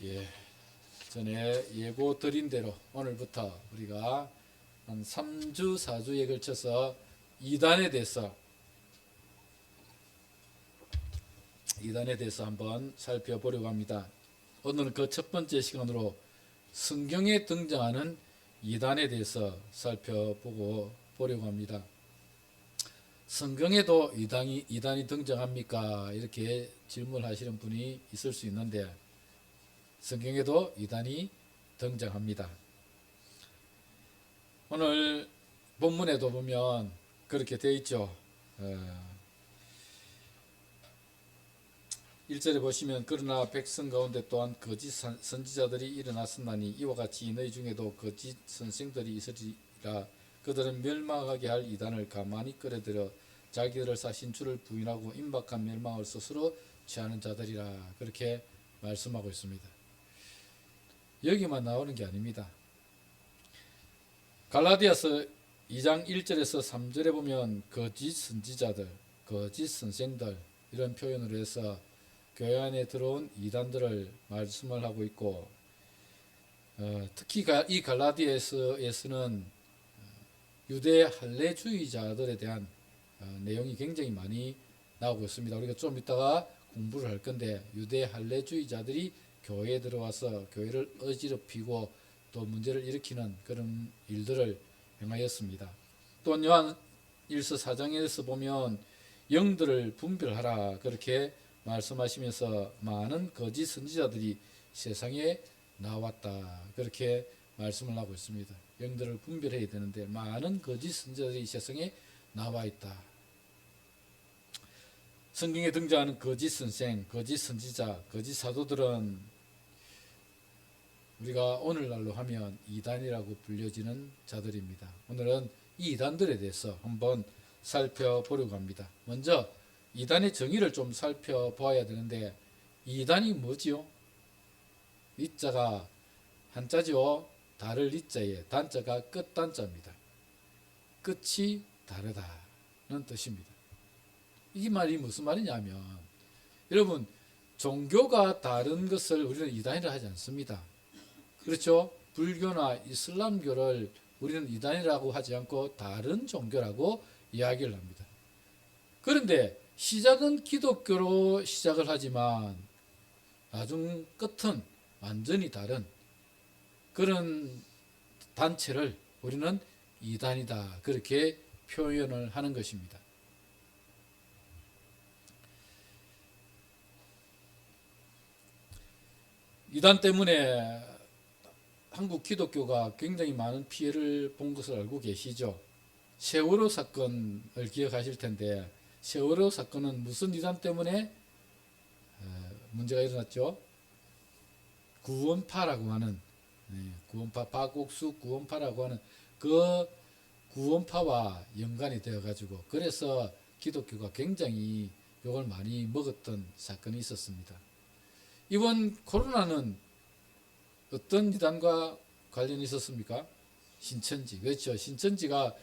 예, 전에 예고 드린 대로 오늘부터 우리가 한 3주, 4주에 걸쳐서 이단에 대해서 한번 살펴보려고 합니다. 오늘은 그 첫 번째 시간으로 성경에 등장하는 이단에 대해서 살펴보려고 합니다. 성경에도 이단이 등장합니까? 이렇게 질문하시는 분이 있을 수 있는데 성경에도 이단이 등장합니다. 오늘 본문에도 보면 그렇게 되어 있죠. 1절에 보시면 그러나 백성 가운데 또한 거짓 선지자들이 일어났으나니 이와 같이 너희 중에도 거짓 선생들이 있으리라. 그들은 멸망하게 할 이단을 가만히 끌어들여 자기들을 사신 주를 부인하고 임박한 멸망을 스스로 취하는 자들이라. 그렇게 말씀하고 있습니다. 여기만 나오는 게 아닙니다. 갈라디아서 2장 1절에서 3절에 보면 거짓 선지자들, 거짓 선생들 이런 표현으로 해서 교회 안에 들어온 이단들을 말씀을 하고 있고, 특히 이 갈라디아서에서는 유대 할례주의자들에 대한 내용이 굉장히 많이 나오고 있습니다. 우리가 좀 이따가 공부를 할 건데 유대 할례주의자들이 교회에 들어와서 교회를 어지럽히고 또 문제를 일으키는 그런 일들을 행하였습니다. 또 요한 1서 4장에서 보면 영들을 분별하라 그렇게 말씀하시면서 많은 거짓 선지자들이 세상에 나왔다 그렇게 말씀을 하고 있습니다. 영들을 분별해야 되는데 많은 거짓 선지자들이 세상에 나와 있다. 성경에 등장하는 거짓 선생, 거짓 선지자, 거짓 사도들은 우리가 오늘날로 하면 이단이라고 불려지는 자들입니다. 오늘은 이 이단들에 대해서 한번 살펴보려고 합니다. 먼저 이단의 정의를 좀 살펴보아야 되는데 이단이 뭐지요? 이자가 한자죠. 다를 이자에 단자가 끝단자입니다. 끝이 다르다는 뜻입니다. 이 말이 무슨 말이냐면 여러분 종교가 다른 것을 우리는 이단이라 하지 않습니다. 그렇죠? 불교나 이슬람교를 우리는 이단이라고 하지 않고 다른 종교라고 이야기를 합니다. 그런데 시작은 기독교로 시작을 하지만 나중 끝은 완전히 다른 그런 단체를 우리는 이단이다 그렇게 표현을 하는 것입니다. 이단 때문에 한국 기독교가 굉장히 많은 피해를 본 것을 알고 계시죠. 세월호 사건을 기억하실 텐데 세월호 사건은 무슨 이단 때문에 문제가 일어났죠? 구원파라고 하는 구원파 박옥수 구원파라고 하는 그 구원파와 연관이 되어 가지고 그래서 기독교가 굉장히 욕을 많이 먹었던 사건이 있었습니다. 이번 코로나는 어떤 이단과 관련이 있었습니까? 신천지. 그렇죠. 신천지가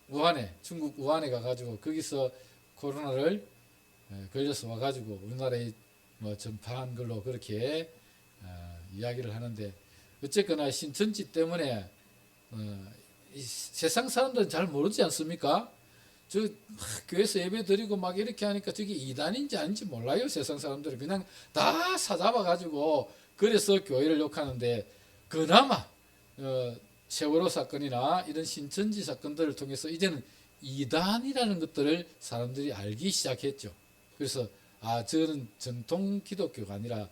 우한에, 중국 우한에 가가지고 거기서 코로나를 걸려서 와가지고 우리나라에 전파한 걸로 그렇게 이야기를 하는데 어쨌거나 신천지 때문에 세상 사람들은 잘 모르지 않습니까? 교회에서 예배 드리고 막 이렇게 하니까 저게 이단인지 아닌지 몰라요. 세상 사람들은 그냥 다 사잡아가지고 그래서 교회를 욕하는데 그나마 세월호 사건이나 이런 신천지 사건들을 통해서 이제는 이단이라는 것들을 사람들이 알기 시작했죠. 그래서 저는 전통 기독교가 아니라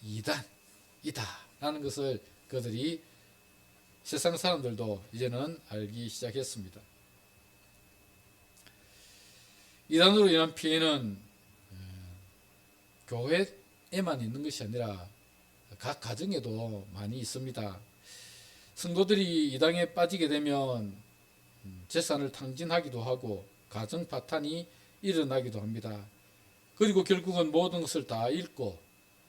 이단이다 라는 것을 그들이 세상 사람들도 이제는 알기 시작했습니다. 이단으로 인한 피해는 교회에만 있는 것이 아니라 각 가정에도 많이 있습니다. 성도들이 이단에 빠지게 되면 재산을 탕진하기도 하고 가정 파탄이 일어나기도 합니다. 그리고 결국은 모든 것을 다 잃고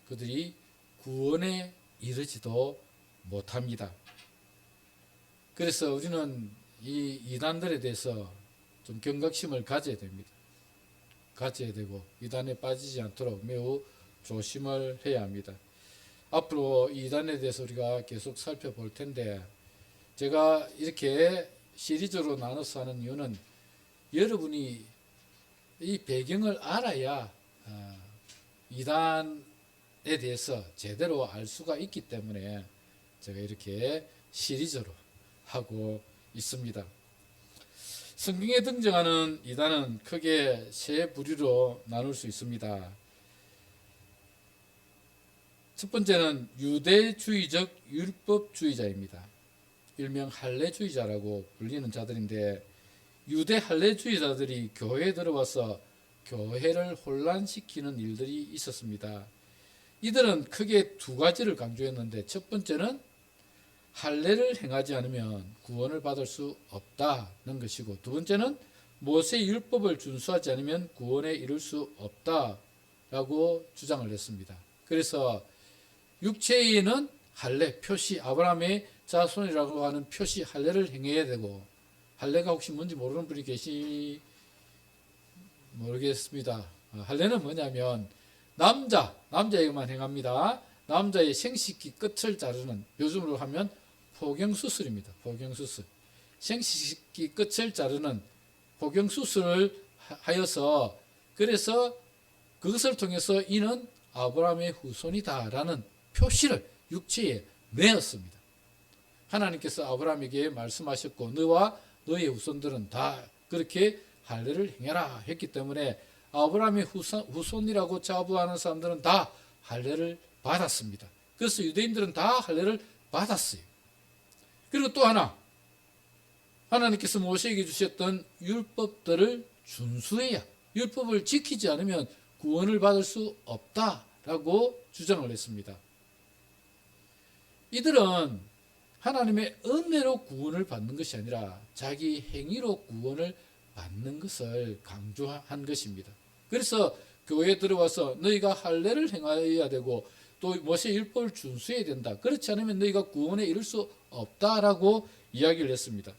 그들이 구원에 이르지도 못합니다. 그래서 우리는 이 이단들에 대해서 좀 경각심을 가져야 됩니다. 가져야 되고 이단에 빠지지 않도록 매우 조심을 해야 합니다. 앞으로 이단에 대해서 우리가 계속 살펴볼 텐데, 제가 이렇게 시리즈로 나눠서 하는 이유는 여러분이 이 배경을 알아야 이단에 대해서 제대로 알 수가 있기 때문에 제가 이렇게 시리즈로 하고 있습니다. 성경에 등장하는 이단은 크게 세 부류로 나눌 수 있습니다. 첫 번째는 유대주의적 율법주의자입니다. 일명 할례주의자라고 불리는 자들인데, 유대 할례주의자들이 교회에 들어와서 교회를 혼란시키는 일들이 있었습니다. 이들은 크게 두 가지를 강조했는데, 첫 번째는 할례를 행하지 않으면 구원을 받을 수 없다는 것이고, 두 번째는 모세의 율법을 준수하지 않으면 구원에 이를 수 없다라고 주장을 했습니다. 그래서 육체에는 할례, 표시, 아브라함의 자손이라고 하는 표시 할례를 행해야 되고, 할례가 혹시 뭔지 모르는 분이 계시 모르겠습니다. 할례는 뭐냐면 남자에게만 행합니다. 남자의 생식기 끝을 자르는, 요즘으로 하면 포경수술입니다. 포경수술. 생식기 끝을 자르는 포경수술을 하여서, 그래서 그것을 통해서 이는 아브라함의 후손이다라는 표시를 육체에 내었습니다. 하나님께서 아브라함에게 말씀하셨고, 너와 너의 후손들은 다 그렇게 할례를 행해라 했기 때문에 아브라함의 후손이라고 자부하는 사람들은 다 할례를 받았습니다. 그래서 유대인들은 다 할례를 받았어요. 그리고 또 하나, 하나님께서 모세에게 주셨던 율법들을 준수해야, 율법을 지키지 않으면 구원을 받을 수 없다라고 주장을 했습니다. 이들은 하나님의 은혜로 구원을 받는 것이 아니라 자기 행위로 구원을 받는 것을 강조한 것입니다. 그래서 교회에 들어와서 너희가 할례를 행해야 되고 또 모세의 율법을 준수해야 된다. 그렇지 않으면 너희가 구원에 이를 수 없다라고 이야기를 했습니다.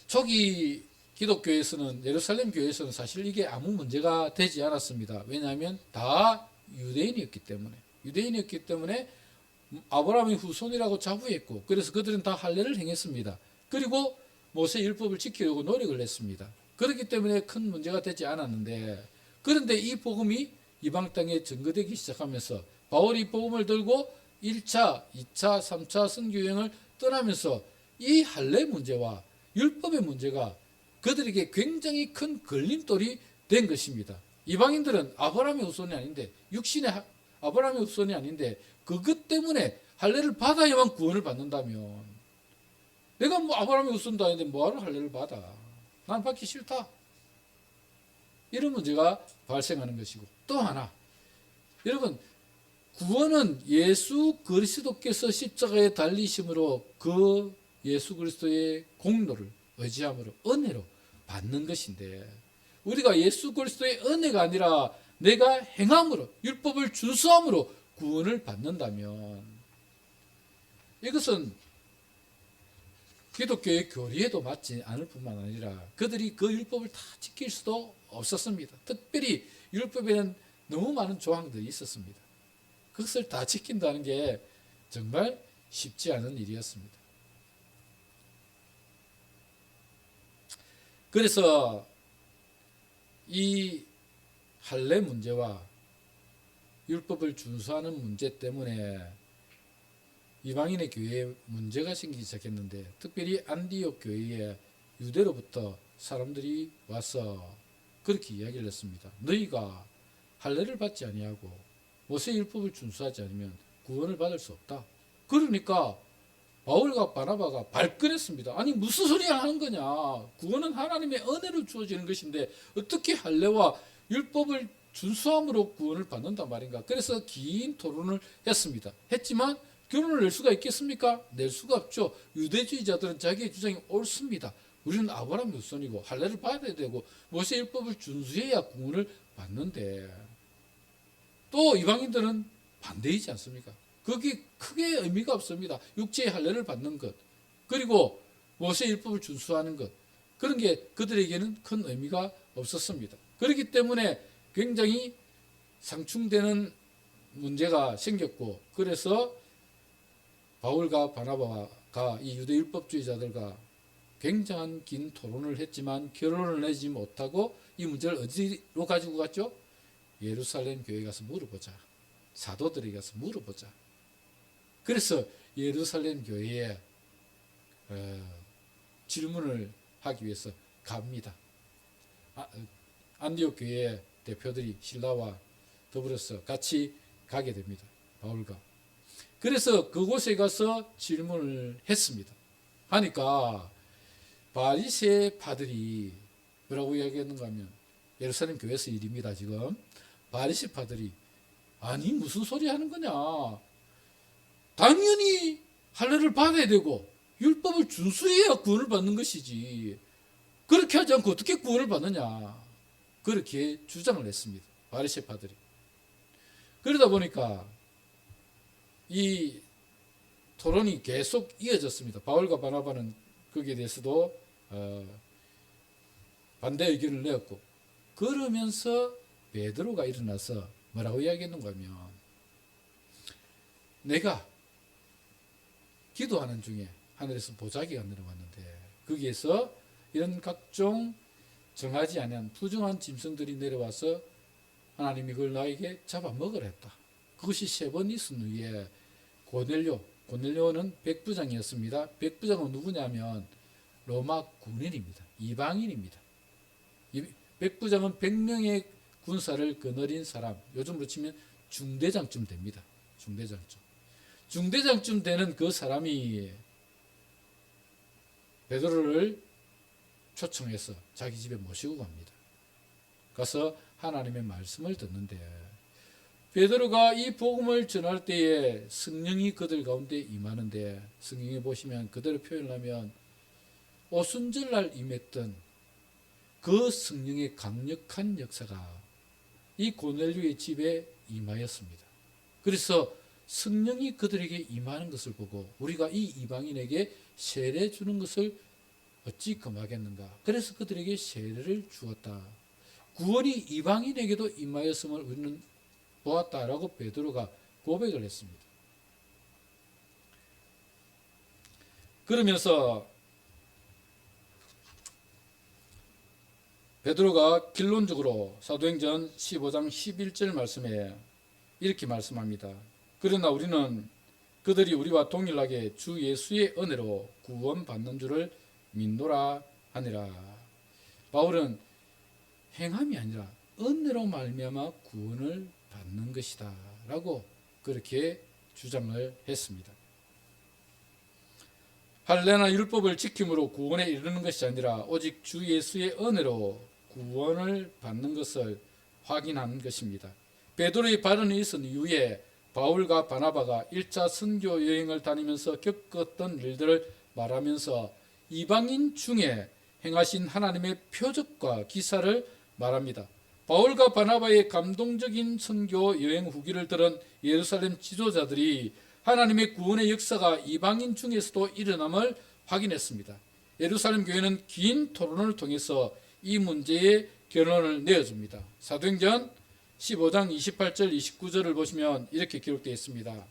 초기 기독교에서는, 예루살렘 교회에서는 사실 이게 아무 문제가 되지 않았습니다. 왜냐하면 다 유대인이었기 때문에 아브라함의 후손이라고 자부했고, 그래서 그들은 다 할례를 행했습니다. 그리고 모세 율법을 지키려고 노력을 했습니다. 그렇기 때문에 큰 문제가 되지 않았는데, 그런데 이 복음이 이방 땅에 전거되기 시작하면서 바울이 복음을 들고 1차, 2차, 3차 선교여행을 떠나면서 이 할례 문제와 율법의 문제가 그들에게 굉장히 큰 걸림돌이 된 것입니다. 이방인들은 아브라함의 후손이 아닌데, 육신의 아브라함의 후손이 아닌데, 그것 때문에 할례를 받아야만 구원을 받는다면, 내가 뭐 아브라함의 후손도 아닌데 뭐하러 할례를 받아? 난 받기 싫다. 이런 문제가 발생하는 것이고, 또 하나, 여러분, 구원은 예수 그리스도께서 십자가에 달리심으로 그 예수 그리스도의 공로를 의지함으로, 은혜로 받는 것인데, 우리가 예수 그리스도의 은혜가 아니라 내가 행함으로, 율법을 준수함으로 구원을 받는다면, 이것은 기독교의 교리에도 맞지 않을 뿐만 아니라 그들이 그 율법을 다 지킬 수도 없었습니다. 특별히 율법에는 너무 많은 조항들이 있었습니다. 그것을 다 지킨다는 게 정말 쉽지 않은 일이었습니다. 그래서 이 할례 문제와 율법을 준수하는 문제 때문에 이방인의 교회에 문제가 생기기 시작했는데, 특별히 안디옥 교회에 유대로부터 사람들이 와서 그렇게 이야기를 했습니다. 너희가 할례를 받지 아니하고 모세의 율법을 준수하지 않으면 구원을 받을 수 없다. 그러니까 바울과 바나바가 발끈했습니다. 아니, 무슨 소리야 하는 거냐? 구원은 하나님의 은혜로 주어지는 것인데 어떻게 할례와 율법을 준수함으로 구원을 받는단 말인가? 그래서 긴 토론을 했지만 결론을 낼 수가 있겠습니까? 낼 수가 없죠. 유대주의자들은 자기의 주장이 옳습니다. 우리는 아브라함의 후손이고 할례를 받아야 되고 모세 율법을 준수해야 구원을 받는데, 또 이방인들은 반대이지 않습니까? 그게 크게 의미가 없습니다. 육체의 할례를 받는 것, 그리고 모세 율법을 준수하는 것, 그런 게 그들에게는 큰 의미가 없었습니다. 그렇기 때문에 굉장히 상충되는 문제가 생겼고, 그래서 바울과 바나바가 이 유대 율법주의자들과 굉장한 긴 토론을 했지만 결론을 내지 못하고 이 문제를 어디로 가지고 갔죠? 예루살렘 교회에 가서 물어보자. 사도들에게 가서 물어보자. 그래서 예루살렘 교회에 질문을 하기 위해서 갑니다. 안디옥 교회 대표들이 신라와 더불어서 같이 가게 됩니다. 바울과. 그래서 그곳에 가서 질문을 했습니다. 하니까 바리새파들이 뭐라고 이야기했는가 하면, 예루살렘 교회에서 일입니다. 지금 바리새파들이 아니 무슨 소리 하는 거냐, 당연히 할례를 받아야 되고 율법을 준수해야 구원을 받는 것이지, 그렇게 하지 않고 어떻게 구원을 받느냐, 그렇게 주장을 했습니다. 바리새파들이. 그러다 보니까 이 토론이 계속 이어졌습니다. 바울과 바나바는 거기에 대해서도 반대 의견을 내었고, 그러면서 베드로가 일어나서 뭐라고 이야기했는가 하면, 내가 기도하는 중에 하늘에서 보자기가 내려왔는데 거기에서 이런 각종 정하지 않은 부정한 짐승들이 내려와서 하나님이 그걸 나에게 잡아먹으라 했다. 그것이 3번 있은 후에 고넬료는 백부장이었습니다. 백부장은 누구냐면 로마 군인입니다. 이방인입니다. 백부장은 100명의 군사를 거느린 사람, 요즘으로 치면 중대장쯤 됩니다. 중대장쯤 되는 그 사람이 베드로를 초청해서 자기 집에 모시고 갑니다. 가서 하나님의 말씀을 듣는데, 베드로가 이 복음을 전할 때에 성령이 그들 가운데 임하는데, 성경에 보시면 그대로 표현하면 오순절날 임했던 그 성령의 강력한 역사가 이 고넬료의 집에 임하였습니다. 그래서 성령이 그들에게 임하는 것을 보고 우리가 이 이방인에게 세례 주는 것을 어찌 금하겠는가. 그래서 그들에게 세례를 주었다. 구원이 이방인에게도 임하였음을 우리는 보았다라고 베드로가 고백을 했습니다. 그러면서 베드로가 결론적으로 사도행전 15장 11절 말씀에 이렇게 말씀합니다. 그러나 우리는 그들이 우리와 동일하게 주 예수의 은혜로 구원받는 줄을 믿노라 하니라. 바울은 행함이 아니라 은혜로 말미암아 구원을 받는 것이다 라고 그렇게 주장을 했습니다. 할례나 율법을 지킴으로 구원에 이르는 것이 아니라 오직 주 예수의 은혜로 구원을 받는 것을 확인한 것입니다. 베드로의 발언이 있은 이후에 바울과 바나바가 1차 선교 여행을 다니면서 겪었던 일들을 말하면서 이방인 중에 행하신 하나님의 표적과 기사를 말합니다. 바울과 바나바의 감동적인 선교 여행 후기를 들은 예루살렘 지도자들이 하나님의 구원의 역사가 이방인 중에서도 일어남을 확인했습니다. 예루살렘 교회는 긴 토론을 통해서 이 문제의 결론을 내어줍니다. 사도행전 15장 28절 29절을 보시면 이렇게 기록되어 있습니다.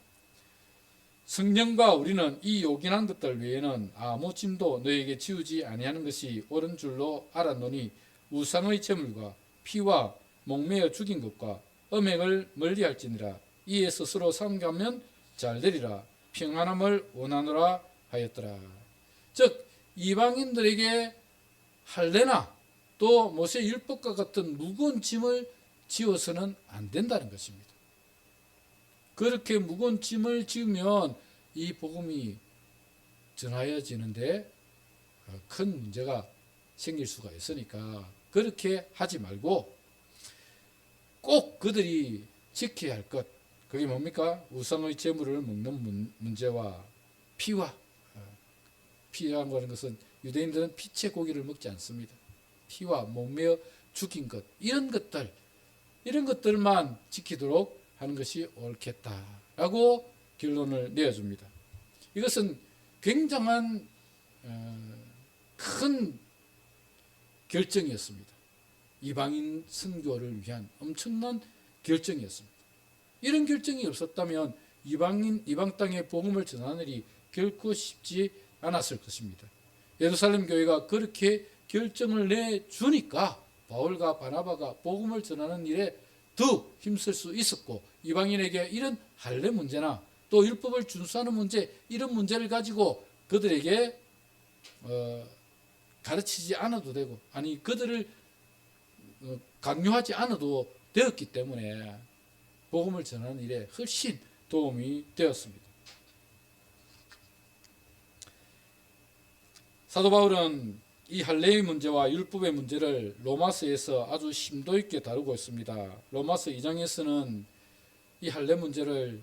성령과 우리는 이 요긴한 것들 외에는 아무 짐도 너에게 지우지 아니하는 것이 옳은 줄로 알았노니 우상의 제물과 피와 목매어 죽인 것과 음행을 멀리할지니라. 이에 스스로 삼가면 잘되리라. 평안함을 원하노라 하였더라. 즉 이방인들에게 할례나 또 모세 율법과 같은 무거운 짐을 지어서는 안 된다는 것입니다. 그렇게 무거운 짐을 지으면 이 복음이 전하여지는데 큰 문제가 생길 수가 있으니까 그렇게 하지 말고 꼭 그들이 지켜야 할 것, 그게 뭡니까? 우상의 제물을 먹는 문제와 피라는 것은 유대인들은 피채 고기를 먹지 않습니다. 피와 목매어 죽인 것, 이런 것들만 지키도록 하는 것이 옳겠다라고 결론을 내어줍니다. 이것은 굉장한 큰 결정이었습니다. 이방인 선교를 위한 엄청난 결정이었습니다. 이런 결정이 없었다면 이방 땅에 복음을 전하는 일이 결코 쉽지 않았을 것입니다. 예루살렘 교회가 그렇게 결정을 내주니까 바울과 바나바가 복음을 전하는 일에 더 힘쓸 수 있었고, 이방인에게 이런 할례 문제나 또 율법을 준수하는 문제, 이런 문제를 가지고 그들에게 가르치지 않아도 되고, 아니 그들을 강요하지 않아도 되었기 때문에 복음을 전하는 일에 훨씬 도움이 되었습니다. 사도 바울은 이 할례의 문제와 율법의 문제를 로마서에서 아주 심도 있게 다루고 있습니다. 로마서 2장에서는 이 할례 문제를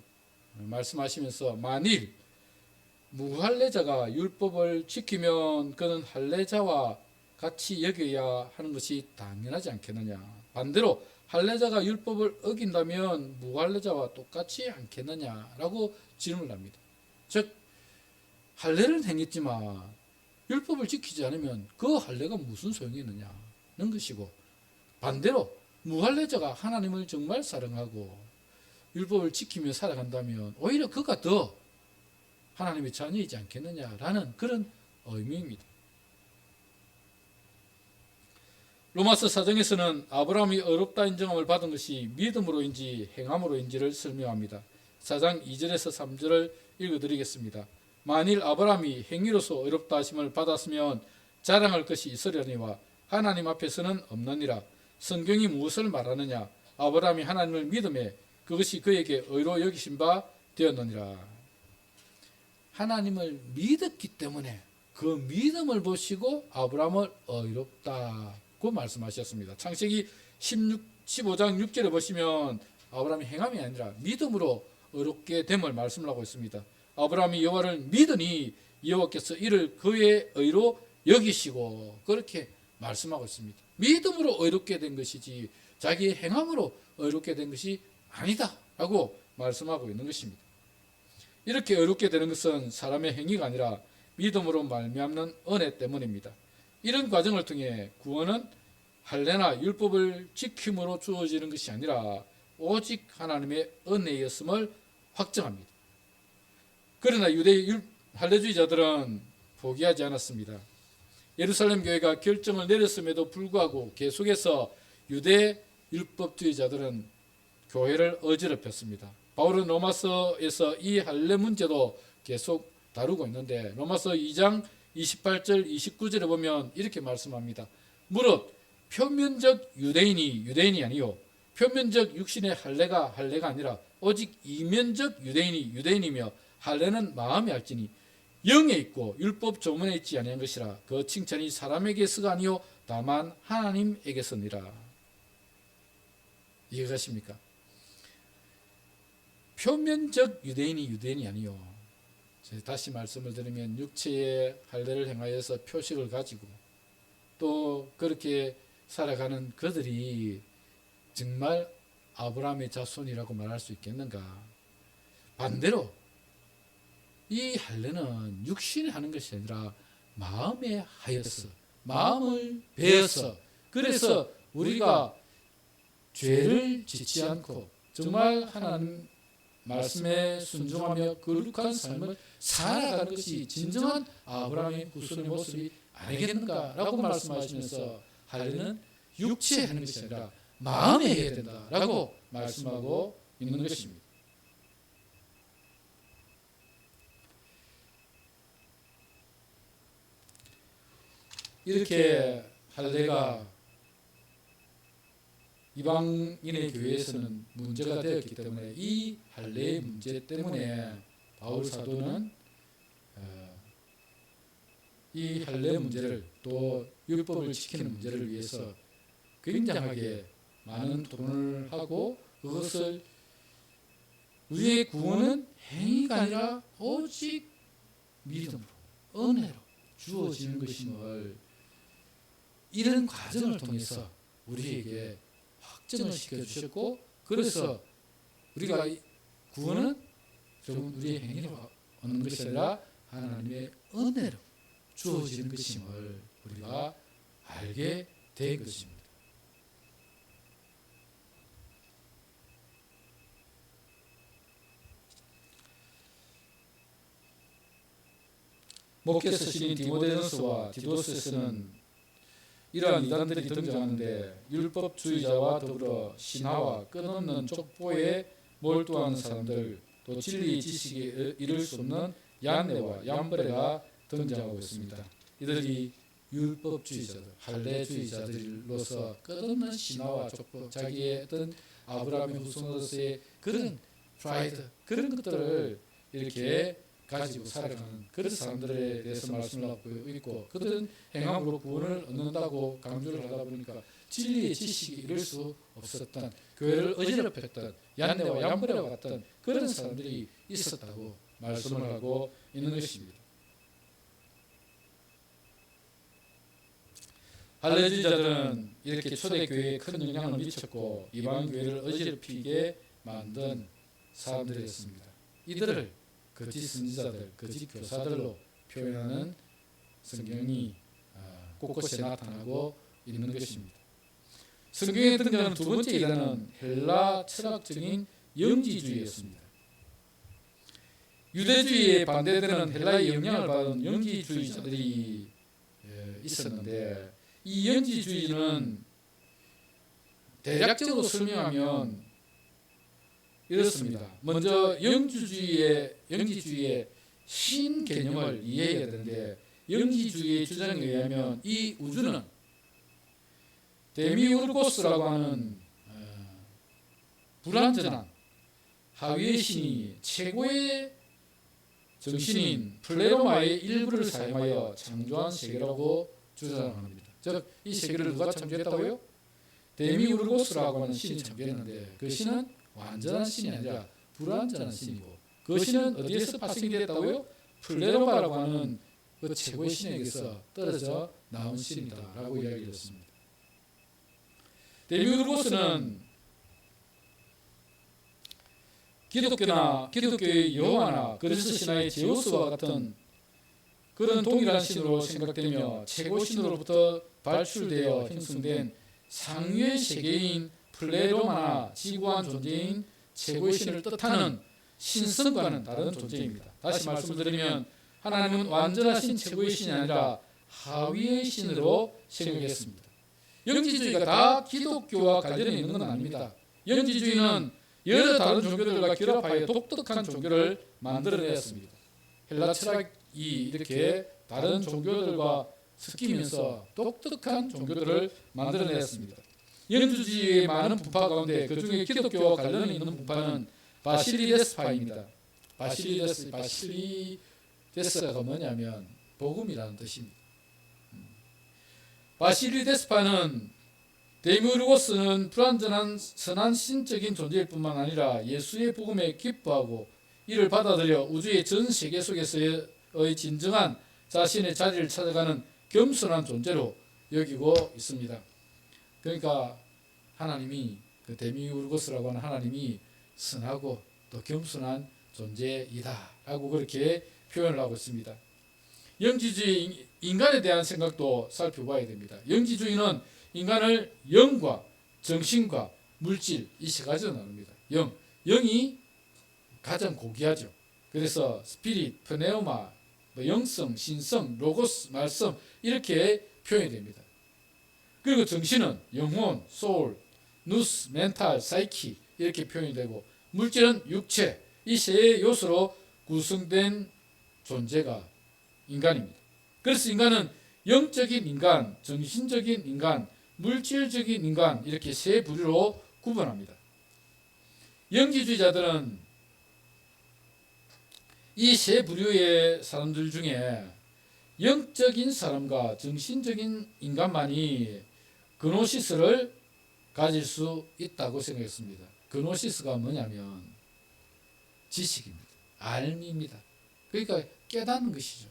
말씀하시면서, 만일 무할례자가 율법을 지키면 그는 할례자와 같이 여겨야 하는 것이 당연하지 않겠느냐. 반대로 할례자가 율법을 어긴다면 무할례자와 똑같이 않겠느냐라고 질문을 합니다. 즉, 할례를 행했지만 율법을 지키지 않으면 그 할례가 무슨 소용이 있느냐는 것이고, 반대로 무할례자가 하나님을 정말 사랑하고 율법을 지키며 살아간다면 오히려 그가 더 하나님의 자녀이지 않겠느냐라는 그런 의미입니다. 로마서 4장에서는 아브라함이 의롭다 인정함을 받은 것이 믿음으로인지 행함으로인지를 설명합니다. 4장 2절에서 3절을 읽어드리겠습니다. 만일 아브라함이 행위로서 의롭다 하심을 받았으면 자랑할 것이 있으려니와 하나님 앞에서는 없느니라. 성경이 무엇을 말하느냐? 아브라함이 하나님을 믿음에 그것이 그에게 의로 여기신 바 되었느니라. 하나님을 믿었기 때문에 그 믿음을 보시고 아브라함을 의롭다고 말씀하셨습니다. 창세기 15장 6절에 보시면 아브라함이 행함이 아니라 믿음으로 의롭게 됨을 말씀을 하고 있습니다. 아브라함이 여호와를 믿으니 여호와께서 이를 그의 의로 여기시고, 그렇게 말씀하고 있습니다. 믿음으로 의롭게 된 것이지 자기의 행함으로 의롭게 된 것이 아니다 라고 말씀하고 있는 것입니다. 이렇게 의롭게 되는 것은 사람의 행위가 아니라 믿음으로 말미암는 은혜 때문입니다. 이런 과정을 통해 구원은 할례나 율법을 지킴으로 주어지는 것이 아니라 오직 하나님의 은혜였음을 확정합니다. 그러나 유대 할례주의자들은 포기하지 않았습니다. 예루살렘 교회가 결정을 내렸음에도 불구하고 계속해서 유대 율법주의자들은 교회를 어지럽혔습니다. 바울은 로마서에서 이 할례 문제도 계속 다루고 있는데, 로마서 2장 28절 29절에 보면 이렇게 말씀합니다. 무릇 표면적 유대인이 아니요 표면적 육신의 할례가 아니라 오직 이면적 유대인이며 할례는 마음에 할지니 영에 있고 율법 조문에 있지 아니한 것이라. 그 칭찬이 사람에게서가 아니요 다만 하나님에게서니라. 이해가십니까? 표면적 유대인이 아니요, 다시 말씀을 드리면 육체의 할례를 행하여서 표식을 가지고 또 그렇게 살아가는 그들이 정말 아브라함의 자손이라고 말할 수 있겠는가? 반대로 이 할례는 육신에 하는 것이 아니라 마음에 하여서, 마음을 배어서, 그래서 우리가 죄를 짓지 않고 정말 하나님 말씀에 순종하며 거룩한 삶을 살아가는 것이 진정한 아브라함의 후손의 모습이 아니겠는가라고 말씀하시면서 할례는 육체에 하는 것이 아니라 마음에 해야 된다라고 말씀하고 있는 것입니다. 이렇게 할례가 이방인의 교회에서는 문제가 되었기 때문에 이 할례의 문제 때문에 바울 사도는 이 할례 문제를 또 율법을 지키는 문제를 위해서 굉장하게 많은 토론을 하고, 그것을 우리의 구원은 행위가 아니라 오직 믿음으로 은혜로 주어지는 것임을 이런 과정을 통해서 우리에게 확정을 시켜주셨고, 그래서 우리가 구원은 우리의 행위로 얻는 것이 아니라 하나님의 은혜로 주어지는 것임을 우리가 알게 된 것입니다. 목회서 신인 디모데전서와 디도스에서는 이러한 이단들이 등장하는데 율법주의자와 더불어 신화와 끝없는 족보에 몰두하는 사람들, 또 진리의 지식에 이를 수 없는 얀네와 얀브레가 등장하고 있습니다. 이들이 율법주의자들, 할례주의자들로서 끝없는 신화와 족보, 자기의 어떤 아브라함의 후손으로서의 그런 프라이드, 그런 것들을 이렇게 가지고 살아가는 그런 사람들에 대해서 말씀을 하고 있고, 그들은 행함으로 구원을 얻는다고 강조를 하다 보니까 진리의 지식이 이룰 수 없었던, 교회를 어지럽혔던 얀네와 얀브레와 같은 그런 사람들이 있었다고 말씀을 하고 있는 것입니다. 할례주의자들은 이렇게 초대교회에 큰 영향을 미쳤고 이방교회를 어지럽히게 만든 사람들이었습니다. 이들을 거짓 선지자들, 거짓 교사들로 표현하는 성경이 곳곳에 나타나고 있는 것입니다. 성경에 등장하는 두 번째 이단은 헬라 철학적인 영지주의였습니다. 유대주의에 반대되는 헬라의 영향을 받은 영지주의자들이 있었는데, 이 영지주의는 대략적으로 설명하면 이렇습니다. 먼저 영지주의의 신 개념을 이해해야 되는데, 영지주의의 주장에 의하면 이 우주는 데미우르고스라고 하는 불완전한 하위의 신이 최고의 정신인 플레로마의 일부를 사용하여 창조한 세계라고 주장합니다. 즉, 이 세계를 누가 창조했다고요? 데미우르고스라고 하는 신이 창조했는데, 그 신은 완전한 신이 아니라 불완전한 신이고, 그 신은 어디에서 파생됐다고요? 플레로마라고 하는 그 최고의 신에게서 떨어져 나온 신이다라고 이야기를 했습니다. 데미우르고스는 기독교의 여호와나 그리스 신화의 제우스와 같은 그런 동일한 신으로 생각되며 최고 신으로부터 발출되어 형성된 상위의 세계인 플레로마나 지구한 존재인 최고의 신을 뜻하는 신성과는 다른 존재입니다. 다시 말씀을 드리면 하나님은 완전하신 최고의 신이 아니라 하위의 신으로 생각했습니다. 영지주의가 다 기독교와 관련이 있는 건 아닙니다. 영지주의는 여러 다른 종교들과 결합하여 독특한 종교를 만들어냈습니다. 헬라 철학이 이렇게 다른 종교들과 섞이면서 독특한 종교들을 만들어냈습니다. 영지주의의 많은 분파 가운데 그 중에 기독교와 관련이 있는 분파는 바실리데스파입니다. 바실리데스가 뭐냐면 복음이라는 뜻입니다. 바실리데스파는 데미우르고스는 불완전한 선한 신적인 존재일 뿐만 아니라 예수의 복음에 기뻐하고 이를 받아들여 우주의 전 세계 속에서의 진정한 자신의 자리를 찾아가는 겸손한 존재로 여기고 있습니다. 그러니까 하나님이, 그 데미우르고스라고 하는 하나님이 선하고 또 겸손한 존재이다 라고 그렇게 표현을 하고 있습니다. 영지주의, 인간에 대한 생각도 살펴봐야 됩니다. 영지주의는 인간을 영과 정신과 물질, 이 세 가지로 나눕니다. 영이 가장 고귀하죠. 그래서 스피릿, 프네우마, 영성, 신성, 로고스, 말씀, 이렇게 표현이 됩니다. 그리고 정신은 영혼, 소울, 누스, 멘탈, 사이키, 이렇게 표현이 되고, 물질은 육체, 이 세 요소로 구성된 존재가 인간입니다. 그래서 인간은 영적인 인간, 정신적인 인간, 물질적인 인간, 이렇게 세 부류로 구분합니다. 영지주의자들은 이 세 부류의 사람들 중에 영적인 사람과 정신적인 인간만이 그노시스를 가질 수 있다고 생각했습니다. 그노시스가 뭐냐면 지식입니다. 알미입니다. 그러니까 깨닫는 것이죠.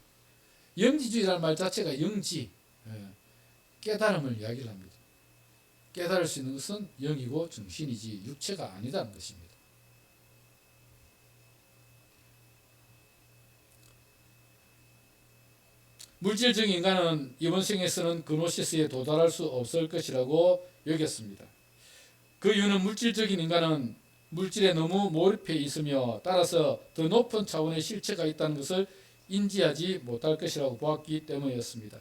영지주의라는 말 자체가 영지, 깨달음을 이야기를 합니다. 깨달을 수 있는 것은 영이고 정신이지 육체가 아니다는 것입니다. 물질적인 인간은 이번 생에서는 그노시스에 도달할 수 없을 것이라고 여겼습니다. 그 이유는 물질적인 인간은 물질에 너무 몰입해 있으며 따라서 더 높은 차원의 실체가 있다는 것을 인지하지 못할 것이라고 보았기 때문이었습니다.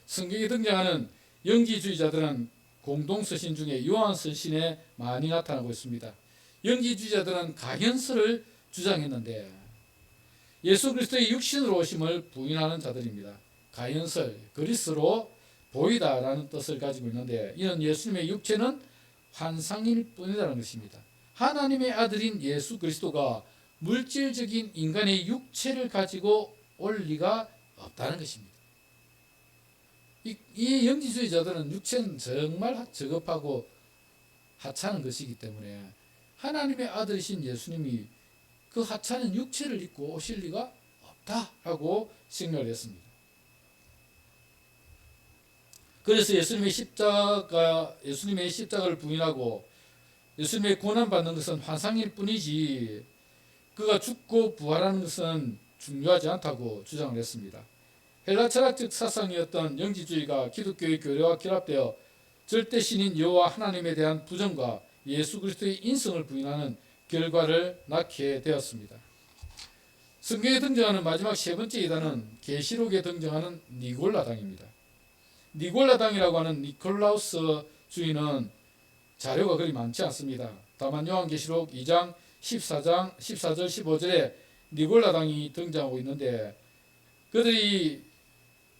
성경에 등장하는 영지주의자들은 공동서신 중에 요한서신에 많이 나타나고 있습니다. 영지주의자들은 가현설을 주장했는데 예수 그리스도의 육신으로 오심을 부인하는 자들입니다. 가현설, 그리스로 보이다라는 뜻을 가지고 있는데 이는 예수님의 육체는 환상일 뿐이라는 것입니다. 하나님의 아들인 예수 그리스도가 물질적인 인간의 육체를 가지고 올 리가 없다는 것입니다. 이 영지주의자들은 육체는 정말 저급하고 하찮은 것이기 때문에 하나님의 아들이신 예수님이 그 하찮은 육체를 입고 오실 리가 없다라고 생각을 했습니다. 그래서 예수님의 십자가를 부인하고 예수님의 고난받는 것은 환상일 뿐이지 그가 죽고 부활하는 것은 중요하지 않다고 주장을 했습니다. 헬라 철학적 사상이었던 영지주의가 기독교의 교리와 결합되어 절대신인 여호와 하나님에 대한 부정과 예수 그리스도의 인성을 부인하는 결과를 낳게 되었습니다. 성경에 등장하는 마지막 세 번째 이단은 계시록에 등장하는 니골라당입니다. 니골라당이라고 하는 니콜라우스주의는 자료가 그리 많지 않습니다. 다만 요한계시록 2장 14절 15절에 니골라당이 등장하고 있는데 그들이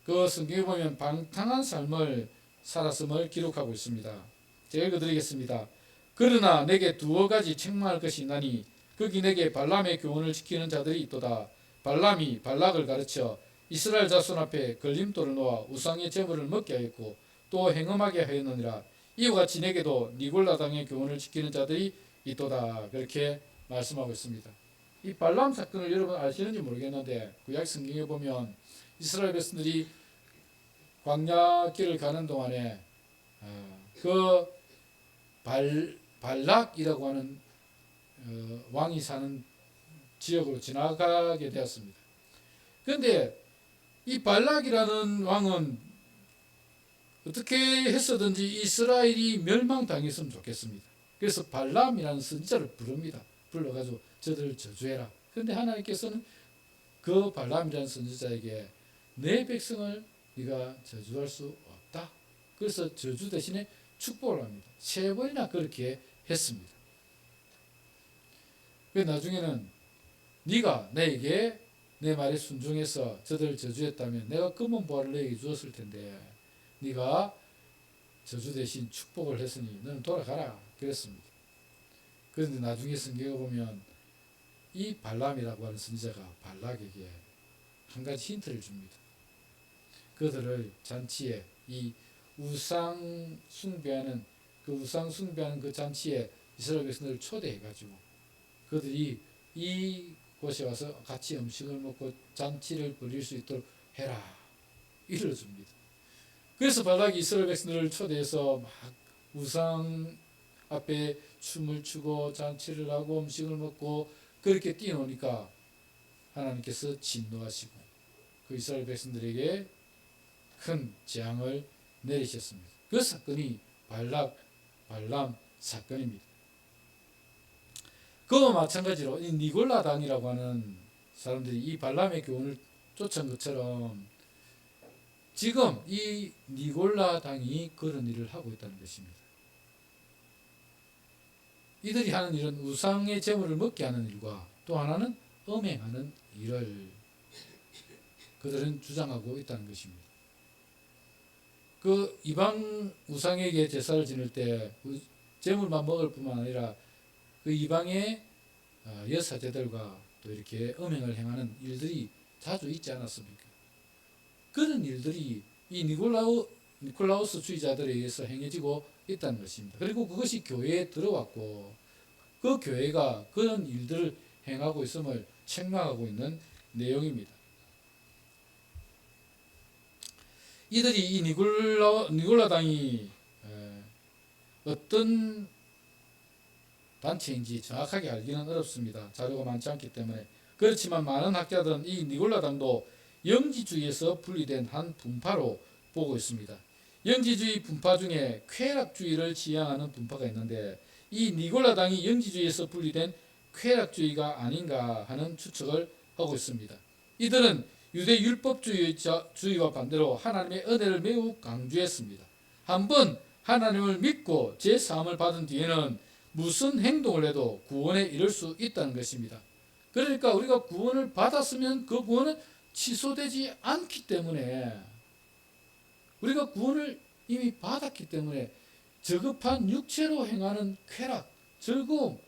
그 성경에 보면 방탕한 삶을 살았음을 기록하고 있습니다. 제가 읽어드리겠습니다. 그러나 내게 두어 가지 책망할 것이 있나니 거기 내게 발람의 교훈을 지키는 자들이 있도다. 발람이 발락을 가르쳐 이스라엘 자손 앞에 걸림돌을 놓아 우상의 제물을 먹게 하였고 또 행음하게 하였느니라. 이와 같이 내게도 니골라당의 교훈을 지키는 자들이 있도다. 그렇게 말씀하고 있습니다. 이 발람 사건을 여러분 아시는지 모르겠는데 구약 성경에 보면 이스라엘 백성들이 광야길을 가는 동안에 그 발락이라고 하는 왕이 사는 지역으로 지나가게 되었습니다. 그런데 이 발락이라는 왕은 어떻게 했어든지 이스라엘이 멸망당했으면 좋겠습니다. 그래서 발람이라는 선지자를 부릅니다. 불러가지고 저들을 저주해라. 그런데 하나님께서는 그 발람이라는 선지자에게 내 백성을 네가 저주할 수 없다. 그래서 저주 대신에 축복을 합니다. 3번이나 그렇게 했습니다. 그 나중에는 네가 내게 내 말에 순종해서 저들을 저주했다면 내가 금은 보화를 너에게 주었을 텐데 네가 저주 대신 축복을 했으니 너는 돌아가라 그랬습니다. 그런데 나중에 성경에 보면 이 발람이라고 하는 선지자가 발락에게 한 가지 힌트를 줍니다. 그들을 잔치에 이 우상 숭배하는 그 잔치에 이스라엘 백성들을 초대해가지고 그들이 이 곳에 와서 같이 음식을 먹고 잔치를 벌일 수 있도록 해라 이를 줍니다. 그래서 발락이 이스라엘 백성들을 초대해서 막 우상 앞에 춤을 추고 잔치를 하고 음식을 먹고 그렇게 뛰어노니까 하나님께서 진노하시고 그 이스라엘 백성들에게 큰 재앙을 내리셨습니다. 그 사건이 발람 사건입니다. 그와 마찬가지로 이 니골라당이라고 하는 사람들이 이 발람의 교훈을 쫓은 것처럼 지금 이 니골라당이 그런 일을 하고 있다는 것입니다. 이들이 하는 일은 우상의 제물을 먹게 하는 일과 또 하나는 음행하는 일을 그들은 주장하고 있다는 것입니다. 그 이방 우상에게 제사를 지낼 때 제물만 먹을 뿐만 아니라 그 이방의 여사제들과 또 이렇게 음행을 행하는 일들이 자주 있지 않았습니까? 그런 일들이 이 니콜라우스 주의자들에 의해서 행해지고 있다는 것입니다. 그리고 그것이 교회에 들어왔고 그 교회가 그런 일들을 행하고 있음을 책망하고 있는 내용입니다. 이들이 이 니골라당이 어떤 단체인지 정확하게 알기는 어렵습니다. 자료가 많지 않기 때문에. 그렇지만 많은 학자들은 이 니골라당도 영지주의에서 분리된 한 분파로 보고 있습니다. 영지주의 분파 중에 쾌락주의를 지향하는 분파가 있는데 이 니골라당이 영지주의에서 분리된 쾌락주의가 아닌가 하는 추측을 하고 있습니다. 이들은 유대 율법주의와 반대로 하나님의 은혜를 매우 강조했습니다. 한번 하나님을 믿고 제사함을 받은 뒤에는 무슨 행동을 해도 구원에 이를 수 있다는 것입니다. 그러니까 우리가 구원을 받았으면 그 구원은 취소되지 않기 때문에, 우리가 구원을 이미 받았기 때문에 저급한 육체로 행하는 쾌락, 즐거움,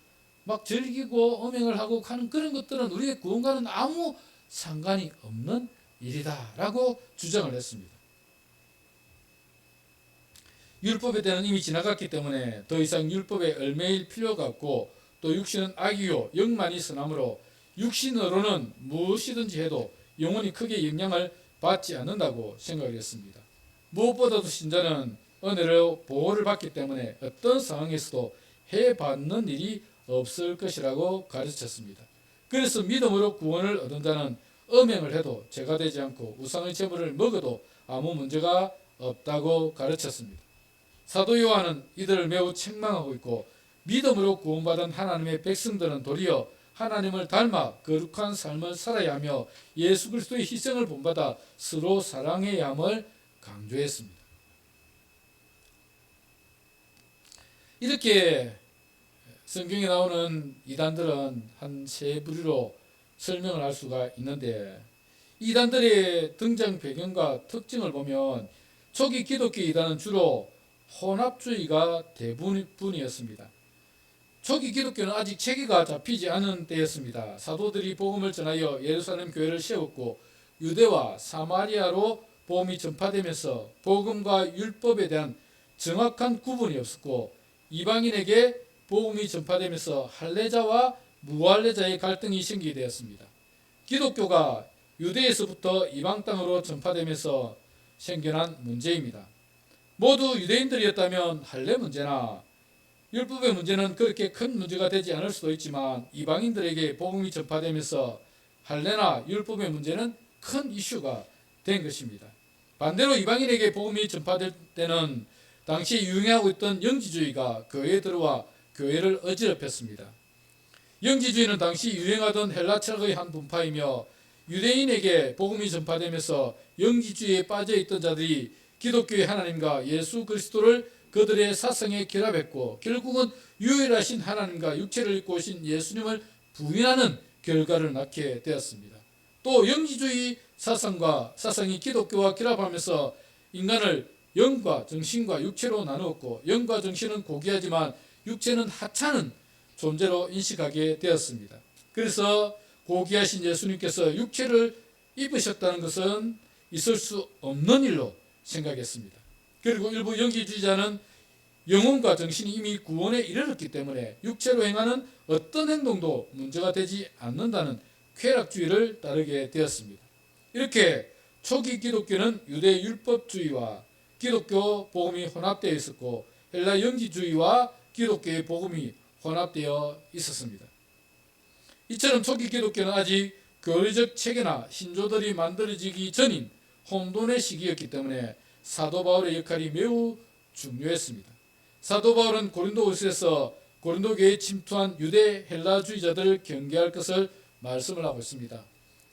막 즐기고 음행을 하고 하는 그런 것들은 우리의 구원과는 아무 상관이 없는 일이다 라고 주장을 했습니다. 율법의 때는 이미 지나갔기 때문에 더 이상 율법에 얽매일 필요가 없고, 또 육신은 악이요 영만이 선하므로 육신으로는 무엇이든지 해도 영혼이 크게 영향을 받지 않는다고 생각을 했습니다. 무엇보다도 신자는 은혜로 보호를 받기 때문에 어떤 상황에서도 해받는 일이 없을 것이라고 가르쳤습니다. 그래서 믿음으로 구원을 얻은 자는 음행을 해도 죄가 되지 않고 우상의 제물을 먹어도 아무 문제가 없다고 가르쳤습니다. 사도 요한은 이들을 매우 책망하고 있고, 믿음으로 구원받은 하나님의 백성들은 도리어 하나님을 닮아 거룩한 삶을 살아야 하며 예수 그리스도의 희생을 본받아 서로 사랑해야 함을 강조했습니다. 이렇게 성경에 나오는 이단들은 한 세 부류로 설명을 할 수가 있는데, 이단들의 등장 배경과 특징을 보면 초기 기독교 이단은 주로 혼합주의가 대부분이었습니다. 초기 기독교는 아직 체계가 잡히지 않은 때였습니다. 사도들이 복음을 전하여 예루살렘 교회를 세웠고 유대와 사마리아로 복음이 전파되면서 복음과 율법에 대한 정확한 구분이 없었고, 이방인에게 복음이 전파되면서 할례자와 무할례자의 갈등이 생기게 되었습니다. 기독교가 유대에서부터 이방 땅으로 전파되면서 생겨난 문제입니다. 모두 유대인들이었다면 할례 문제나 율법의 문제는 그렇게 큰 문제가 되지 않을 수도 있지만, 이방인들에게 복음이 전파되면서 할례나 율법의 문제는 큰 이슈가 된 것입니다. 반대로 이방인에게 복음이 전파될 때는 당시 유행하고 있던 영지주의가 교회에 들어와 교회를 어지럽혔습니다. 영지주의는 당시 유행하던 헬라 철학의 한 분파이며, 유대인에게 복음이 전파되면서 영지주의에 빠져있던 자들이 기독교의 하나님과 예수 그리스도를 그들의 사상에 결합했고, 결국은 유일하신 하나님과 육체를 입고 오신 예수님을 부인하는 결과를 낳게 되었습니다. 또 영지주의 사상이 기독교와 결합하면서 인간을 영과 정신과 육체로 나누었고, 영과 정신은 고귀하지만 육체는 하찮은 존재로 인식하게 되었습니다. 그래서 고귀하신 예수님께서 육체를 입으셨다는 것은 있을 수 없는 일로 생각했습니다. 그리고 일부 영지주의자는 영혼과 정신이 이미 구원에 이르렀기 때문에 육체로 행하는 어떤 행동도 문제가 되지 않는다는 쾌락주의를 따르게 되었습니다. 이렇게 초기 기독교는 유대 율법주의와 기독교 복음이 혼합되어 있었고, 헬라 영지주의와 기독교의 복음이 혼합되어 있었습니다. 이처럼 초기 기독교는 아직 교리적 체계나 신조들이 만들어지기 전인 혼돈의 시기였기 때문에 사도 바울의 역할이 매우 중요했습니다. 사도 바울은 고린도후서에서 고린도 교회에 침투한 유대 헬라주의자들을 경계할 것을 말씀을 하고 있습니다.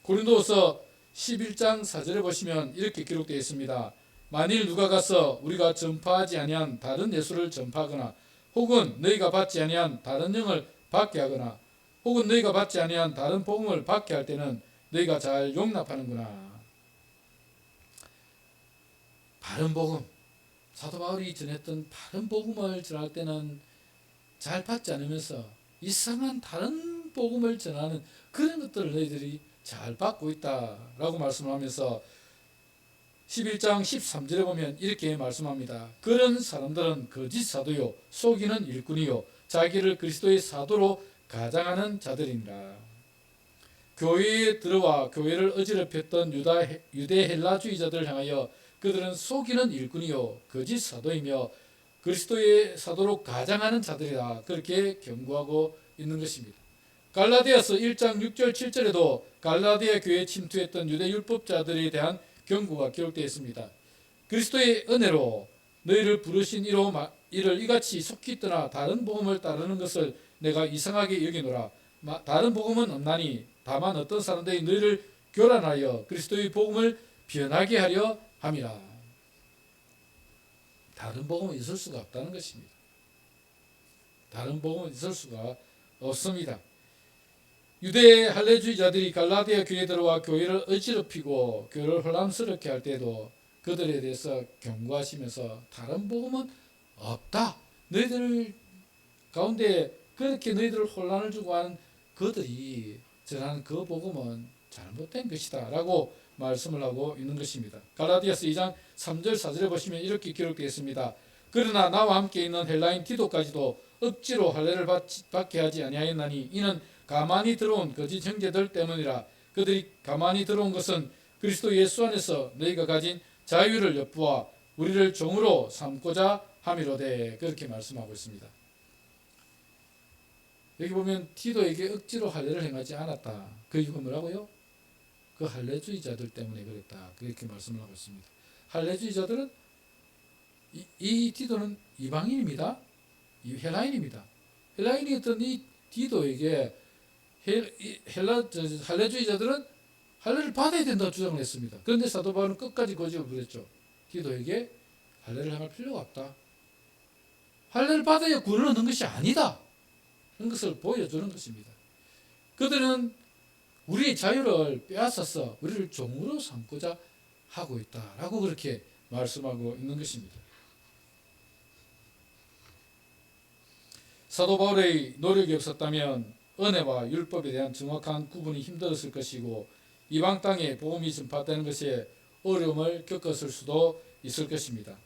고린도후서 11장 4절에 보시면 이렇게 기록되어 있습니다. 만일 누가 가서 우리가 전파하지 아니한 다른 예수를 전파하거나, 혹은 너희가 받지 아니한 다른 영을 받게 하거나, 혹은 너희가 받지 아니한 다른 복음을 받게 할 때는 너희가 잘 용납하는구나. 바른 복음, 사도 바울이 전했던 바른 복음을 전할 때는 잘 받지 않으면서 이상한 다른 복음을 전하는 그런 것들을 너희들이 잘 받고 있다라고 말씀을 하면서 11장 13절에 보면 이렇게 말씀합니다. 그런 사람들은 거짓 사도요 속이는 일꾼이요 자기를 그리스도의 사도로 가장하는 자들이니라. 교회에 들어와 교회를 어지럽혔던 유대 헬라주의자들을 향하여 그들은 속이는 일꾼이요 거짓 사도이며 그리스도의 사도로 가장하는 자들이다, 그렇게 경고하고 있는 것입니다. 갈라디아서 1장 6절 7절에도 갈라디아 교회에 침투했던 유대 율법자들에 대한 경고가 기록되어 있습니다. 그리스도의 은혜로 너희를 부르신 이를 이같이 속히 떠나 다른 복음을 따르는 것을 내가 이상하게 여기노라. 다른 복음은 없나니 다만 어떤 사람들이 너희를 교란하여 그리스도의 복음을 변하게 하려 함이라. 다른 복음은 있을 수가 없다는 것입니다. 다른 복음은 있을 수가 없습니다. 유대 할례주의자들이 갈라디아 교회에 들어와 교회를 어지럽히고 교회를 혼란스럽게 할 때도 그들에 대해서 경고하시면서 다른 복음은 없다. 너희들 가운데 그렇게 너희들을 혼란을 주고 하는 그들이 전하는 그 복음은 잘못된 것이다 라고 말씀을 하고 있는 것입니다. 갈라디아서 2장 3절 4절에 보시면 이렇게 기록되어 있습니다. 그러나 나와 함께 있는 헬라인 디도까지도 억지로 할례를 받게 하지 아니하였나니 이는 가만히 들어온 거짓 형제들 때문이라. 그들이 가만히 들어온 것은 그리스도 예수 안에서 너희가 가진 자유를 엿보아 우리를 종으로 삼고자 함이로되. 그렇게 말씀하고 있습니다. 여기 보면 디도에게 억지로 할례를 행하지 않았다. 그 이유가 뭐라고요? 그 할례주의자들 때문에 그랬다. 그렇게 말씀을 하고 있습니다. 할례주의자들은 이 디도는 이방인입니다. 헬라인입니다. 헬라인이었던 이 디도에게 할례주의자들은 할례를 받아야 된다고 주장을 했습니다. 그런데 사도 바울은 끝까지 고집을 부렸죠. 디도에게 할례를 행할 필요가 없다. 할례를 받아야 구원을 얻는 것이 아니다. 그런 것을 보여주는 것입니다. 그들은 우리의 자유를 빼앗아서 우리를 종으로 삼고자 하고 있다라고 그렇게 말씀하고 있는 것입니다. 사도 바울의 노력이 없었다면 은혜와 율법에 대한 정확한 구분이 힘들었을 것이고 이방 땅에 복음이 전파되는 것에 어려움을 겪었을 수도 있을 것입니다.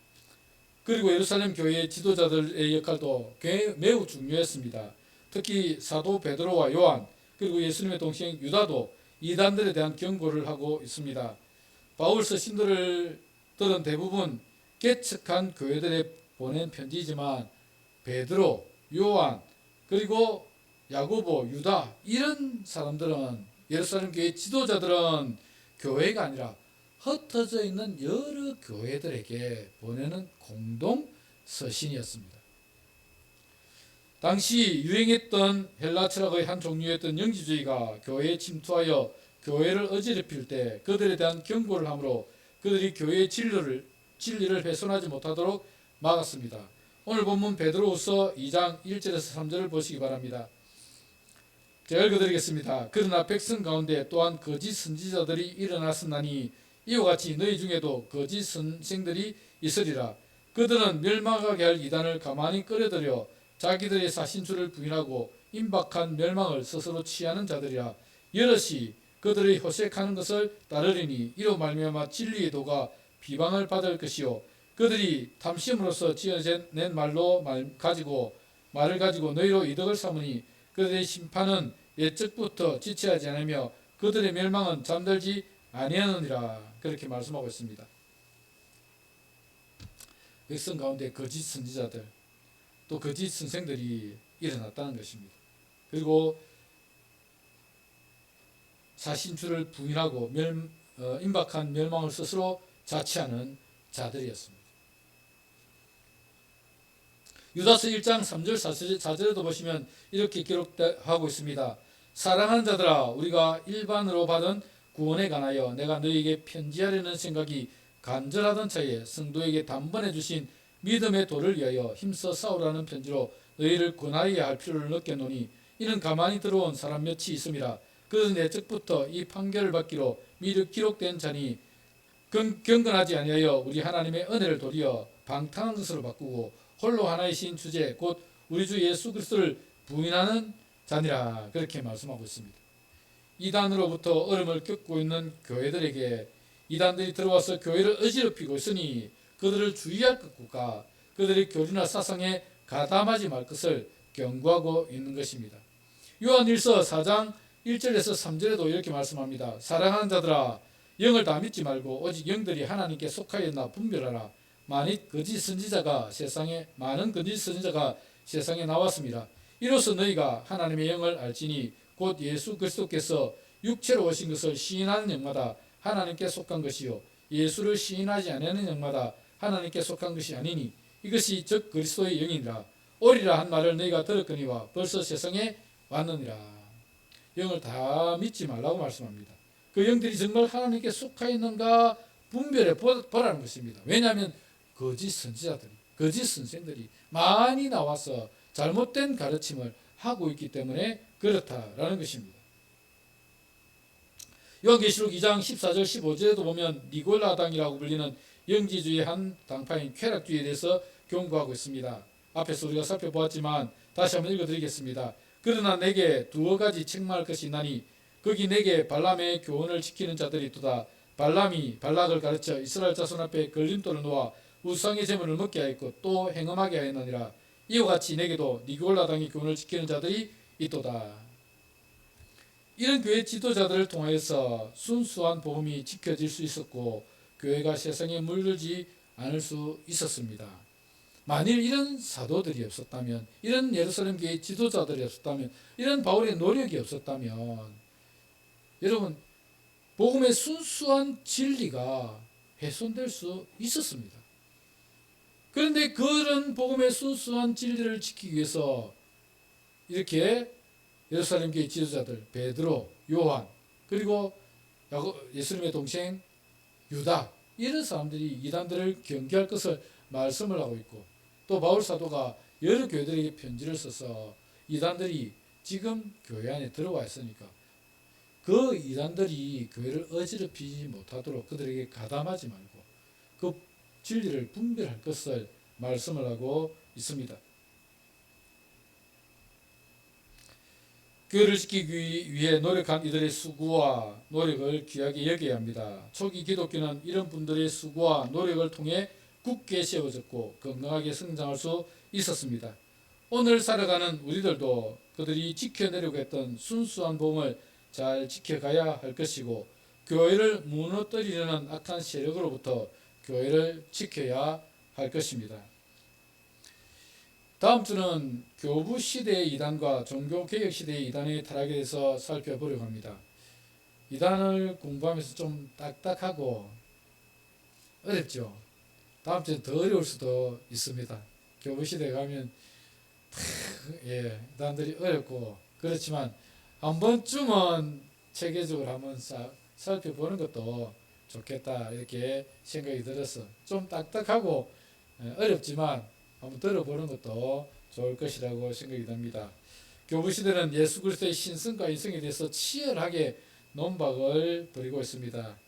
그리고 예루살렘 교회의 지도자들의 역할도 매우 중요했습니다. 특히 사도 베드로와 요한 그리고 예수님의 동생 유다도 이단들에 대한 경고를 하고 있습니다. 바울서 신들은 대부분 개척한 교회들에 보낸 편지이지만 베드로, 요한 그리고 야고보, 유다 이런 사람들은 예루살렘 교회 지도자들은 교회가 아니라 흩어져 있는 여러 교회들에게 보내는 공동 서신이었습니다. 당시 유행했던 헬라 철학의 한 종류였던 영지주의가 교회에 침투하여 교회를 어지럽힐 때 그들에 대한 경고를 하므로 그들이 교회의 진리를 훼손하지 못하도록 막았습니다. 오늘 본문 베드로후서 2장 1절에서 3절을 보시기 바랍니다. 제가 읽어드리겠습니다. 그러나 백성 가운데 또한 거짓 선지자들이 일어났으나니 이와 같이 너희 중에도 거짓 선생들이 있으리라. 그들은 멸망하게 할 이단을 가만히 끌어들여 자기들의 사신주를 부인하고 임박한 멸망을 스스로 취하는 자들이라. 여럿이 그들의 호색하는 것을 따르리니 이로 말미암아 진리의 도가 비방을 받을 것이요 그들이 탐심으로써 지어낸 말을 가지고 너희로 이득을 삼으니 그들의 심판은 옛적부터 지체하지 않으며 그들의 멸망은 잠들지 아니하느니라. 그렇게 말씀하고 있습니다. 백성 가운데 거짓 선지자들 또 거짓 선생들이 일어났다는 것입니다. 그리고 사신주를 부인하고 임박한 멸망을 스스로 자취하는 자들이었습니다. 유다서 1장 3절 4절에도 보시면 이렇게 기록하고 있습니다. 사랑하는 자들아 우리가 일반으로 받은 구원에 관하여 내가 너희에게 편지하려는 생각이 간절하던 차에 성도에게 단번에 주신 믿음의 도를 위하여 힘써 싸우라는 편지로 너희를 권하여야 할 필요를 느꼈노니 이는 가만히 들어온 사람 몇이 있음이라. 그것은 예적부터 이 판결을 받기로 미리 기록된 자니 경건하지 아니하여 우리 하나님의 은혜를 도리어 방탕한 것으로 바꾸고 홀로 하나이신 주제 곧 우리 주 예수 그리스도를 부인하는 자니라. 그렇게 말씀하고 있습니다. 이단으로부터 어려움을 겪고 있는 교회들에게 이단들이 들어와서 교회를 어지럽히고 있으니 그들을 주의할 것과 그들의 교리나 사상에 가담하지 말 것을 경고하고 있는 것입니다. 요한일서 4장 1절에서 3절에도 이렇게 말씀합니다. 사랑하는 자들아 영을 다 믿지 말고 오직 영들이 하나님께 속하였나 분별하라. 많은 거짓 선지자가 세상에 나왔습니다. 이로써 너희가 하나님의 영을 알지니 곧 예수 그리스도께서 육체로 오신 것을 시인하는 영마다 하나님께 속한 것이요 예수를 시인하지 않는 영마다 하나님께 속한 것이 아니니 이것이 즉 그리스도의 영이니라. 오리라 한 말을 너희가 들었거니와 벌써 세상에 왔느니라. 영을 다 믿지 말라고 말씀합니다. 그 영들이 정말 하나님께 속하 있는가 분별해 보라는 것입니다. 왜냐하면 거짓 선지자들이, 거짓 선생들이 많이 나와서 잘못된 가르침을 하고 있기 때문에 그렇다라는 것입니다. 요한계시록 2장 14절 15절에도 보면 니골라당이라고 불리는 영지주의 한 당파인 쾌락주의에 대해서 경고하고 있습니다. 앞에서 우리가 살펴보았지만 다시 한번 읽어드리겠습니다. 그러나 내게 두어 가지 책망할 것이 있나니 거기 내게 발람의 교훈을 지키는 자들이 있도다. 발람이 발락을 가르쳐 이스라엘 자손 앞에 걸림돌을 놓아 우상의 제물을 먹게 하였고 또 행음하게 하였느니라. 이와 같이 내게도 니골라당의 교훈을 지키는 자들이 있도다. 이런 교회 지도자들을 통해서 순수한 복음이 지켜질 수 있었고 교회가 세상에 물들지 않을 수 있었습니다. 만일 이런 사도들이 없었다면, 이런 예루살렘 교회 지도자들이 없었다면, 이런 바울의 노력이 없었다면 여러분 복음의 순수한 진리가 훼손될 수 있었습니다. 그런데 그런 복음의 순수한 진리를 지키기 위해서 이렇게 예루살렘 교회 지도자들 베드로, 요한, 그리고 예수님의 동생 유다, 이런 사람들이 이단들을 경계할 것을 말씀을 하고 있고, 또 바울 사도가 여러 교회들에게 편지를 써서 이단들이 지금 교회 안에 들어와 있으니까 그 이단들이 교회를 어지럽히지 못하도록 그들에게 가담하지 말고 그 진리를 분별할 것을 말씀을 하고 있습니다. 교회를 지키기 위해 노력한 이들의 수고와 노력을 귀하게 여겨야 합니다. 초기 기독교는 이런 분들의 수고와 노력을 통해 굳게 세워졌고 건강하게 성장할 수 있었습니다. 오늘 살아가는 우리들도 그들이 지켜내려고 했던 순수한 복음을 잘 지켜가야 할 것이고 교회를 무너뜨리려는 악한 세력으로부터 교회를 지켜야 할 것입니다. 다음 주는 교부 시대의 이단과 종교개혁 시대의 이단의 타락에 대해서 살펴보려고 합니다. 이단을 공부하면서 좀 딱딱하고 어렵죠. 다음 주는 더 어려울 수도 있습니다. 교부 시대에 가면 이단들이 어렵고 그렇지만 한 번쯤은 체계적으로 한번 살펴보는 것도 좋겠다 이렇게 생각이 들어서 좀 딱딱하고 어렵지만 한번 들어보는 것도 좋을 것이라고 생각이 듭니다. 교부시대는 예수 그리스도의 신성과 인성에 대해서 치열하게 논박을 벌이고 있습니다.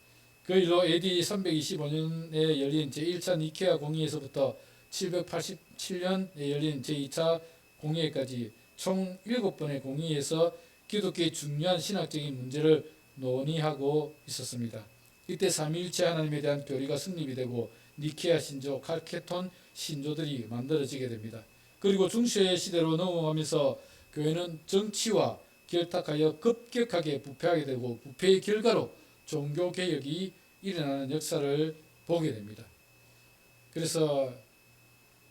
그 일로 AD 325년에 열린 제1차 니케아 공의회에서부터 787년에 열린 제2차 공의회까지 총 7번의 공의회에서 기독교의 중요한 신학적인 문제를 논의하고 있었습니다. 이때 삼위일체 하나님에 대한 교리가 성립이 되고 니케아 신조, 칼케톤 신조들이 만들어지게 됩니다. 그리고 중세 시대로 넘어가면서 교회는 정치와 결탁하여 급격하게 부패하게 되고 부패의 결과로 종교개혁이 일어나는 역사를 보게 됩니다. 그래서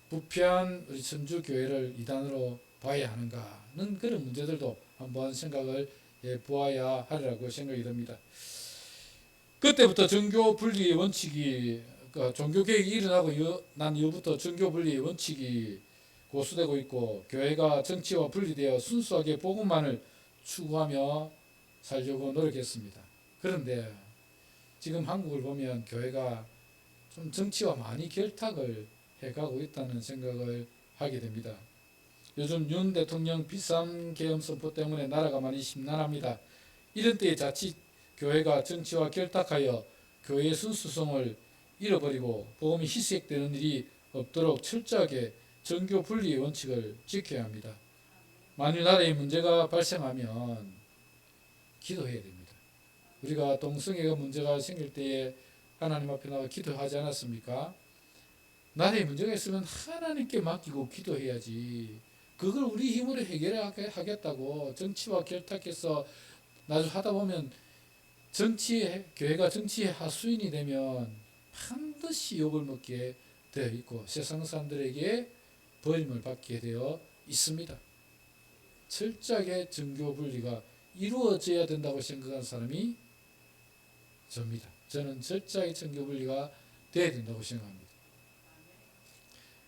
부패한 우리 천주교회를 이단으로 봐야 하는가는 그런 문제들도 한번 생각을 해보아야 하리라고 생각이 듭니다. 그때부터 종교 분리의 원칙이 종교개혁이 일어나고 난 이후부터 종교 분리의 원칙이 고수되고 있고 교회가 정치와 분리되어 순수하게 복음만을 추구하며 살려고 노력했습니다. 그런데 지금 한국을 보면 교회가 좀 정치와 많이 결탁을 해가고 있다는 생각을 하게 됩니다. 요즘 윤 대통령 비상계엄 선포 때문에 나라가 많이 심란합니다. 이런 때에 자칫 교회가 정치와 결탁하여 교회의 순수성을 잃어버리고 복음이 희색되는 일이 없도록 철저하게 정교 분리의 원칙을 지켜야 합니다. 만일 나라에 문제가 발생하면 기도해야 됩니다. 우리가 동성애가 문제가 생길 때에 하나님 앞에 나가 기도하지 않았습니까? 나라에 문제가 있으면 하나님께 맡기고 기도해야지. 그걸 우리 힘으로 해결하겠다고 정치와 결탁해서 나중에 하다 보면 교회가 정치의 하수인이 되면 반드시 욕을 먹게 되어 있고 세상 사람들에게 버림을 받게 되어 있습니다. 철저하게 정교 분리가 이루어져야 된다고 생각하는 사람이 접니다. 저는 철저하게 정교 분리가 돼야 된다고 생각합니다.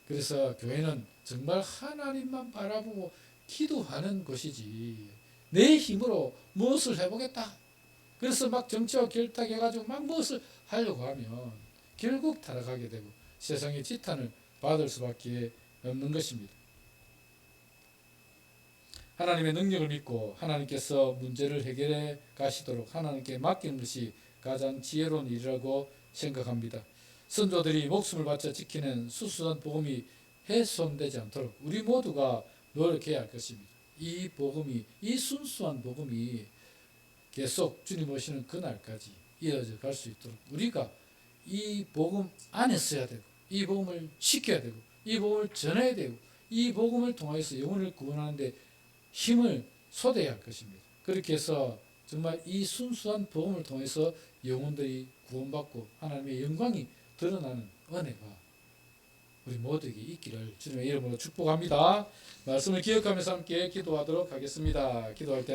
그래서 교회는 정말 하나님만 바라보고 기도하는 것이지 내 힘으로 무엇을 해보겠다 그래서 막 정치와 결탁해가지고 막 무엇을 하려고 하면 결국 타락하게 되고 세상의 지탄을 받을 수밖에 없는 것입니다. 하나님의 능력을 믿고 하나님께서 문제를 해결해 가시도록 하나님께 맡기는 것이 가장 지혜로운 일이라고 생각합니다. 선조들이 목숨을 바쳐 지키는 수수한 복음이 훼손되지 않도록 우리 모두가 노력해야 할 것입니다. 이 복음이, 이 순수한 복음이 계속 주님 오시는 그날까지 이어져 갈 수 있도록 우리가 이 복음 안에 서야 되고, 이 복음을 지켜야 되고, 이 복음을 전해야 되고, 이 복음을 통해서 영혼을 구원하는데 힘을 쏟아야 할 것입니다. 그렇게 해서 정말 이 순수한 복음을 통해서 영혼들이 구원받고 하나님의 영광이 드러나는 은혜가 우리 모두에게 있기를 주님의 이름으로 축복합니다. 말씀을 기억하면서 함께 기도하도록 하겠습니다. 기도할 때